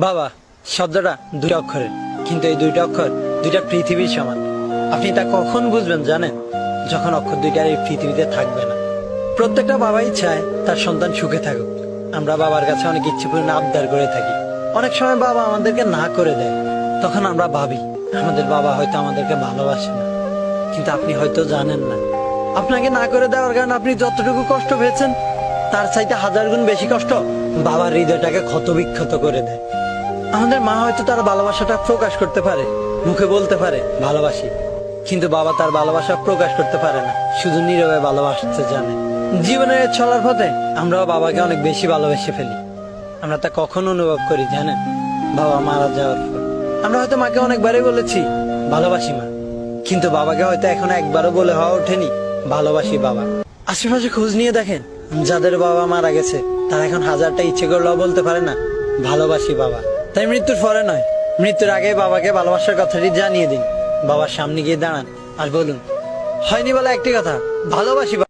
বাবা শব্দটা দুইটা অক্ষরের, কিন্তু এই দুইটা অক্ষর দুইটা পৃথিবীর সমান। আপনি তা কখন বুঝবেন জানেন? যখন অক্ষর দুইটার এই পৃথিবীতে থাকবে না। প্রত্যেকটা বাবাই চায় তার সন্তান সুখে থাকুক। আমরা বাবার কাছে অনেক ইচ্ছেপূর্ণ আবদার করে থাকি। অনেক সময় বাবা আমাদেরকে না করে দেয়, তখন আমরা ভাবি আমাদের বাবা হয়তো আমাদেরকে ভালোবাসে না। কিন্তু আপনি হয়তো জানেন না, আপনাকে না করে দেওয়ার কারণে আপনি যতটুকু কষ্ট পেয়েছেন তার চাইতে 1000 গুণ বেশি কষ্ট বাবার হৃদয়টাকে ক্ষতবিক্ষত করে দেয়। আমাদের মা হয়তো তার ভালোবাসাটা প্রকাশ করতে পারে, মুখে বলতে পারে ভালোবাসি, কিন্তু বাবা তার ভালোবাসা প্রকাশ করতে পারে না, শুধু নীরবে ভালোবাসতে জানে। জীবনের চলার পথে আমরাও বাবাকে অনেক বেশি ভালোবেসে ফেলি। আমরা তা কখন অনুভব করি জানেন? বাবা মারা যাওয়ার পর। আমরা হয়তো মাকে অনেকবারই বলেছি ভালোবাসি মা, কিন্তু বাবাকে হয়তো এখনো একবারও বলে হওয়া ওঠেনি ভালোবাসি বাবা। আশেপাশে খোঁজ নিয়ে দেখেন, যাদের বাবা মারা গেছে তারা এখন 1000টা ইচ্ছে করলেও বলতে পারে না ভালোবাসি বাবা। তাই মৃত্যুর পরে নয়, মৃত্যুর আগে বাবাকে ভালোবাসার কথাটি জানিয়ে দিন। বাবার সামনে গিয়ে দাঁড়ান আর বলুন, হয়নি বলে একটি কথা, ভালোবাসি বাবা।